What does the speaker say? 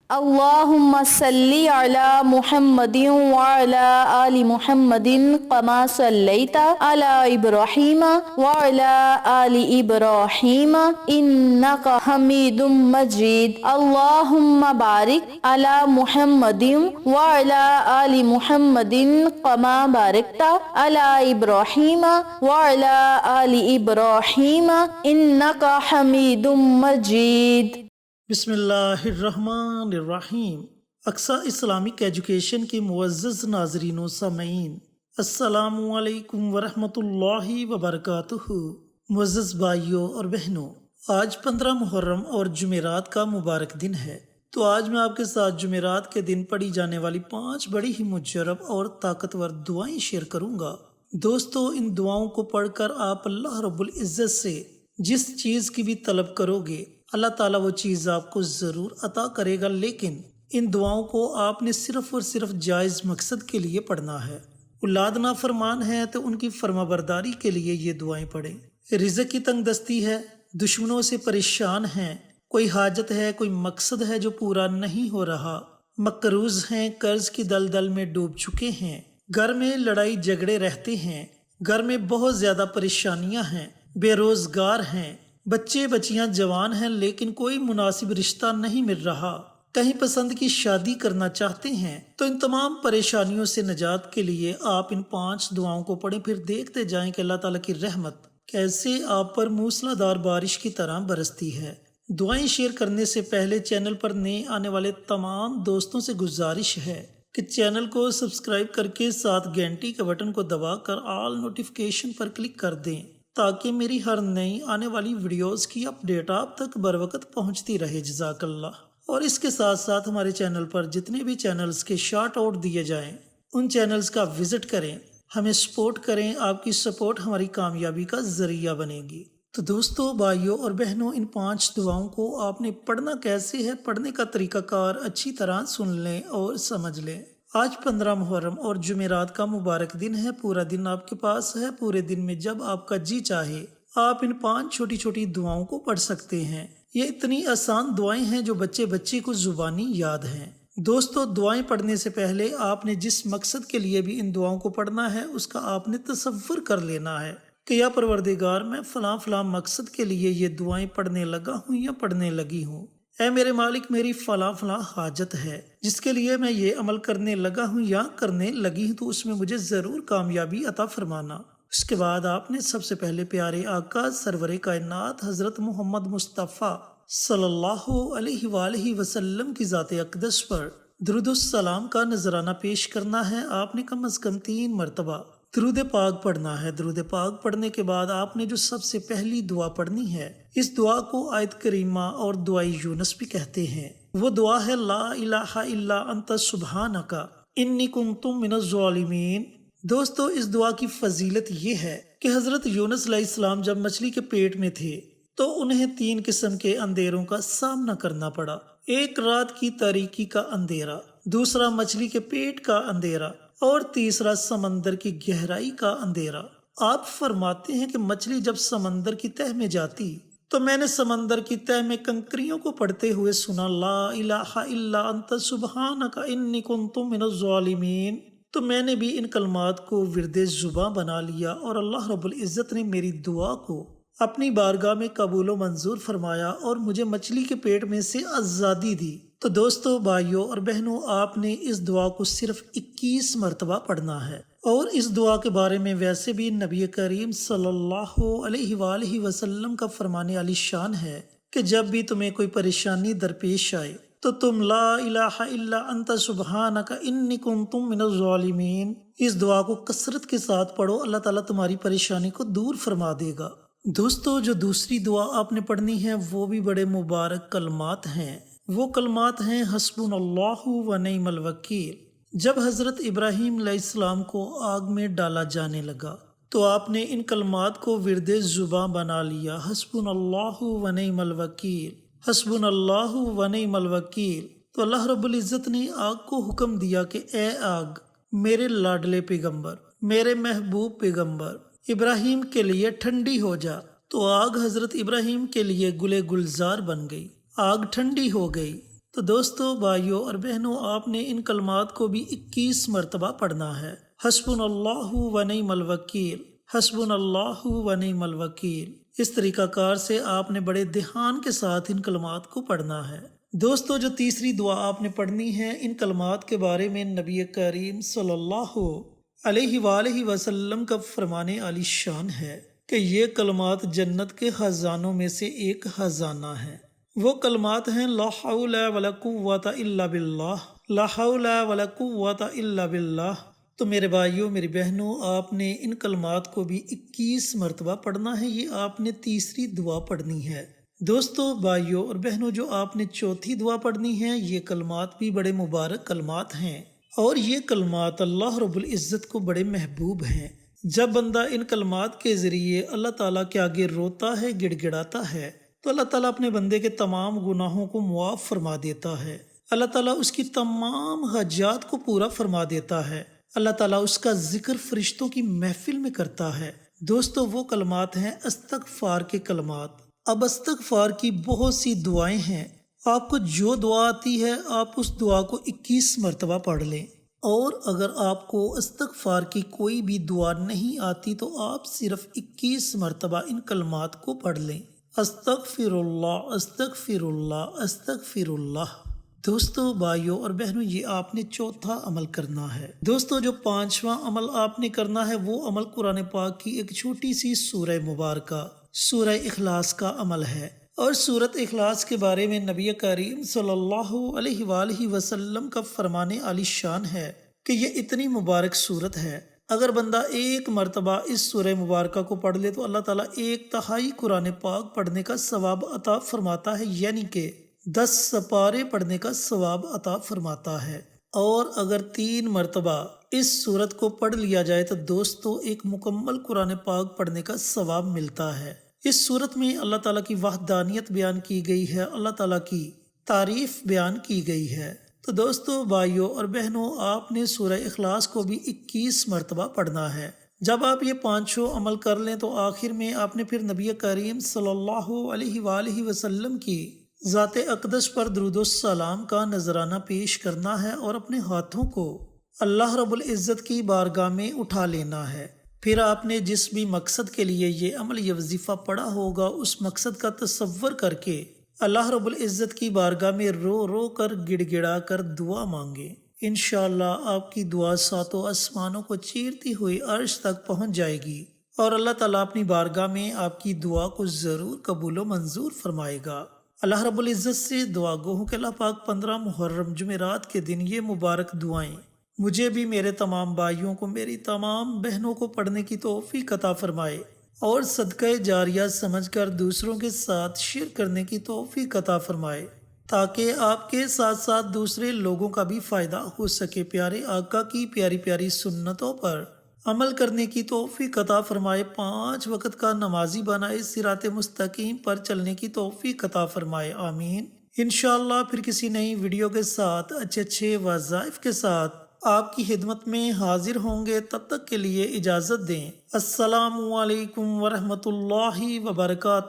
اللهم صل على محمد وعلى آل محمد كما صليت على إبراهيم وعلى آل إبراهيم إنك حميد مجيد. اللهم بارك على محمد وعلى آل محمد كما باركت على إبراهيم وعلى آل إبراهيم إنك حميد مجيد. بسم اللہ الرحمن الرحیم۔ اقصی اسلامک ایجوکیشن کے معزز ناظرین و سامعین، السلام علیکم ورحمۃ اللہ وبرکاتہ۔ معزز بھائیوں اور بہنوں، آج 15 محرم اور جمعرات کا مبارک دن ہے، تو آج میں آپ کے ساتھ جمعرات کے دن پڑھی جانے والی 5 بڑی ہی مجرب اور طاقتور دعائیں شیئر کروں گا۔ دوستو، ان دعاؤں کو پڑھ کر آپ اللہ رب العزت سے جس چیز کی بھی طلب کرو گے، اللہ تعالیٰ وہ چیز آپ کو ضرور عطا کرے گا، لیکن ان دعاؤں کو آپ نے صرف اور صرف جائز مقصد کے لیے پڑھنا ہے۔ اولاد نافرمان ہے تو ان کی فرما برداری کے لیے یہ دعائیں پڑھیں۔ رزق کی تنگ دستی ہے، دشمنوں سے پریشان ہیں، کوئی حاجت ہے، کوئی مقصد ہے جو پورا نہیں ہو رہا، مقروض ہیں، قرض کی دلدل میں ڈوب چکے ہیں، گھر میں لڑائی جھگڑے رہتے ہیں، گھر میں بہت زیادہ پریشانیاں ہیں، بے روزگار ہیں، بچے بچیاں جوان ہیں لیکن کوئی مناسب رشتہ نہیں مل رہا، کہیں پسند کی شادی کرنا چاہتے ہیں، تو ان تمام پریشانیوں سے نجات کے لیے آپ ان 5 دعاؤں کو پڑھیں، پھر دیکھتے جائیں کہ اللہ تعالیٰ کی رحمت کیسے آپ پر موسلا دار بارش کی طرح برستی ہے۔ دعائیں شیئر کرنے سے پہلے چینل پر نئے آنے والے تمام دوستوں سے گزارش ہے کہ چینل کو سبسکرائب کر کے ساتھ گھنٹی کے بٹن کو دبا کر آل نوٹیفیکیشن پر کلک کر دیں، تاکہ میری ہر نئی آنے والی ویڈیوز کی اپڈیٹ آپ تک بر وقت پہنچتی رہے۔ جزاک اللہ۔ اور اس کے ساتھ ساتھ ہمارے چینل پر جتنے بھی چینلز کے شارٹ آؤٹ دیے جائیں ان چینلز کا وزٹ کریں، ہمیں سپورٹ کریں، آپ کی سپورٹ ہماری کامیابی کا ذریعہ بنے گی۔ تو دوستو، بھائیوں اور بہنوں، ان 5 دعاؤں کو آپ نے پڑھنا کیسے ہے، پڑھنے کا طریقہ کار اچھی طرح سن لیں اور سمجھ لیں۔ آج 15 محرم اور جمعرات کا مبارک دن ہے، پورا دن آپ کے پاس ہے، پورے دن میں جب آپ کا جی چاہے آپ ان 5 چھوٹی چھوٹی دعاؤں کو پڑھ سکتے ہیں۔ یہ اتنی آسان دعائیں ہیں جو بچے کو زبانی یاد ہیں۔ دوستو، دعائیں پڑھنے سے پہلے آپ نے جس مقصد کے لیے بھی ان دعاؤں کو پڑھنا ہے اس کا آپ نے تصور کر لینا ہے کہ یا پروردگار، میں فلاں فلاں مقصد کے لیے یہ دعائیں پڑھنے لگا ہوں یا پڑھنے لگی ہوں۔ اے میرے مالک، میری فلاں فلاں حاجت ہے جس کے لیے میں یہ عمل کرنے لگا ہوں یا کرنے لگی ہوں، تو اس میں مجھے ضرور کامیابی عطا فرمانا۔ اس کے بعد آپ نے سب سے پہلے پیارے آقا سرور کائنات حضرت محمد مصطفیٰ صلی اللہ علیہ وآلہ وسلم کی ذات اقدس پر درود السلام کا نذرانہ پیش کرنا ہے۔ آپ نے کم از کم 3 مرتبہ درود پاک پڑھنا ہے۔ درود پاک پڑھنے کے بعد آپ نے جو سب سے پہلی دعا پڑھنی ہے، اس دعا کو آیت کریمہ اور دعائے یونس بھی کہتے ہیں۔ وہ دعا ہے لا الہ الا انت سبحانک انی کنت من الظالمین۔ دوستو، اس دعا کی فضیلت یہ ہے کہ حضرت یونس علیہ السلام جب مچھلی کے پیٹ میں تھے تو انہیں 3 قسم کے اندھیروں کا سامنا کرنا پڑا۔ ایک رات کی تاریکی کا اندھیرا، دوسرا مچھلی کے پیٹ کا اندھیرا، اور تیسرا سمندر کی گہرائی کا اندھیرا۔ آپ فرماتے ہیں کہ مچھلی جب سمندر کی تہہ میں جاتی تو میں نے سمندر کی تہہ میں کنکریوں کو پڑھتے ہوئے سنا لا الہ الا انت سبحانک انی کنت من الظالمین، تو میں نے بھی ان کلمات کو ورد زباں بنا لیا اور اللہ رب العزت نے میری دعا کو اپنی بارگاہ میں قبول و منظور فرمایا اور مجھے مچھلی کے پیٹ میں سے آزادی دی۔ تو دوستو، بھائیوں اور بہنوں، آپ نے اس دعا کو صرف 21 مرتبہ پڑھنا ہے، اور اس دعا کے بارے میں ویسے بھی نبی کریم صلی اللہ علیہ وآلہ وسلم کا فرمان علی شان ہے کہ جب بھی تمہیں کوئی پریشانی درپیش آئے تو تم لا الہ الا انت سبحانک انی کنت من الظالمین اس دعا کو کثرت کے ساتھ پڑھو، اللہ تعالیٰ تمہاری پریشانی کو دور فرما دے گا۔ دوستو، جو دوسری دعا آپ نے پڑھنی ہے وہ بھی بڑے مبارک کلمات ہیں۔ وہ کلمات ہیں حسبنا اللہ و نعم الوکیل۔ جب حضرت ابراہیم علیہ السلام کو آگ میں ڈالا جانے لگا تو آپ نے ان کلمات کو ورد زباں بنا لیا، حسبنا اللہ و نعم الوکیل، حسبنا اللہ و نعم الوکیل۔ تو اللہ رب العزت نے آگ کو حکم دیا کہ اے آگ، میرے لاڈلے پیغمبر، میرے محبوب پیغمبر ابراہیم کے لیے ٹھنڈی ہو جا۔ تو آگ حضرت ابراہیم کے لیے گلے گلزار بن گئی، آگ ٹھنڈی ہو گئی۔ تو دوستو، بھائیوں اور بہنوں، آپ نے ان کلمات کو بھی 21 مرتبہ پڑھنا ہے۔ حسبنا اللہ و نعم الوکیل، حسبنا اللہ و نعم الوکیل۔ اس طریقہ کار سے آپ نے بڑے دھیان کے ساتھ ان کلمات کو پڑھنا ہے۔ دوستو، جو تیسری دعا آپ نے پڑھنی ہے، ان کلمات کے بارے میں نبی کریم صلی اللہ علیہ وآلہ وسلم کا فرمان عالی شان ہے کہ یہ کلمات جنت کے خزانوں میں سے ایک خزانہ ہے۔ وہ کلمات ہیں: لا حول ولا قوت الا باللہ، لا حول ولا قوت الا باللہ۔ تو میرے بھائیوں، میری بہنوں، آپ نے ان کلمات کو بھی 21 مرتبہ پڑھنا ہے۔ یہ آپ نے تیسری دعا پڑھنی ہے۔ دوستو، بھائیوں اور بہنوں، جو آپ نے چوتھی دعا پڑھنی ہے، یہ کلمات بھی بڑے مبارک کلمات ہیں، اور یہ کلمات اللہ رب العزت کو بڑے محبوب ہیں۔ جب بندہ ان کلمات کے ذریعے اللہ تعالیٰ کے آگے روتا ہے، گڑ گڑاتا ہے، تو اللہ تعالیٰ اپنے بندے کے تمام گناہوں کو معاف فرما دیتا ہے۔ اللہ تعالیٰ اس کی تمام حاجات کو پورا فرما دیتا ہے۔ اللہ تعالیٰ اس کا ذکر فرشتوں کی محفل میں کرتا ہے۔ دوستو، وہ کلمات ہیں استغفار کے کلمات۔ اب استغفار کی بہت سی دعائیں ہیں۔ آپ کو جو دعا آتی ہے، آپ اس دعا کو 21 مرتبہ پڑھ لیں، اور اگر آپ کو استغفار کی کوئی بھی دعا نہیں آتی تو آپ صرف 21 مرتبہ ان کلمات کو پڑھ لیں: استغفر اللہ، استغفر اللہ، استغفر اللہ۔ دوستو، بھائیوں اور بہنوں، یہ آپ نے چوتھا عمل کرنا ہے۔ دوستو، جو پانچواں عمل آپ نے کرنا ہے، وہ عمل قرآن پاک کی ایک چھوٹی سی سورہ مبارکہ، سورہ اخلاص کا عمل ہے۔ اور سورۃ اخلاص کے بارے میں نبی کریم صلی اللہ علیہ وآلہ وسلم کا فرمان عالی شان ہے کہ یہ اتنی مبارک سورت ہے، اگر بندہ ایک مرتبہ اس سورہ مبارکہ کو پڑھ لے تو اللہ تعالیٰ 1/3 قرآن پاک پڑھنے کا ثواب عطا فرماتا ہے، یعنی کہ 10 سپارے پڑھنے کا ثواب عطا فرماتا ہے۔ اور اگر 3 مرتبہ اس سورت کو پڑھ لیا جائے تو دوستو ایک مکمل قرآن پاک پڑھنے کا ثواب ملتا ہے۔ اس سورت میں اللہ تعالیٰ کی وحدانیت بیان کی گئی ہے، اللہ تعالیٰ کی تعریف بیان کی گئی ہے۔ تو دوستو، بھائیوں اور بہنوں، آپ نے سورہ اخلاص کو بھی 21 مرتبہ پڑھنا ہے۔ جب آپ یہ پانچوں عمل کر لیں تو آخر میں آپ نے پھر نبی کریم صلی اللہ علیہ وآلہ وسلم کی ذات اقدس پر درود و سلام کا نذرانہ پیش کرنا ہے، اور اپنے ہاتھوں کو اللہ رب العزت کی بارگاہ میں اٹھا لینا ہے۔ پھر آپ نے جس بھی مقصد کے لیے یہ عمل، یہ وظیفہ پڑھا ہوگا، اس مقصد کا تصور کر کے اللہ رب العزت کی بارگاہ میں رو رو کر، گڑ گڑا کر دعا مانگے۔ انشاءاللہ آپ کی دعا 7 آسمانوں کو چیرتی ہوئی عرش تک پہنچ جائے گی، اور اللہ تعالیٰ اپنی بارگاہ میں آپ کی دعا کو ضرور قبول و منظور فرمائے گا۔ اللہ رب العزت سے دعا گو ہوں کہ اللہ پاک 15 محرم جمعرات کے دن یہ مبارک دعائیں مجھے بھی، میرے تمام بھائیوں کو، میری تمام بہنوں کو پڑھنے کی توفیق عطا فرمائے، اور صدقہ جاریہ سمجھ کر دوسروں کے ساتھ شیئر کرنے کی توفیق عطا فرمائے، تاکہ آپ کے ساتھ ساتھ دوسرے لوگوں کا بھی فائدہ ہو سکے۔ پیارے آقا کی پیاری پیاری سنتوں پر عمل کرنے کی توفیق عطا فرمائے، 5 وقت کا نمازی بنائے، صراط مستقیم پر چلنے کی توفیق عطا فرمائے، آمین۔ انشاءاللہ پھر کسی نئی ویڈیو کے ساتھ، اچھے وظائف کے ساتھ آپ کی خدمت میں حاضر ہوں گے۔ تب تک کے لیے اجازت دیں۔ السلام علیکم ورحمۃ اللہ وبرکاتہ۔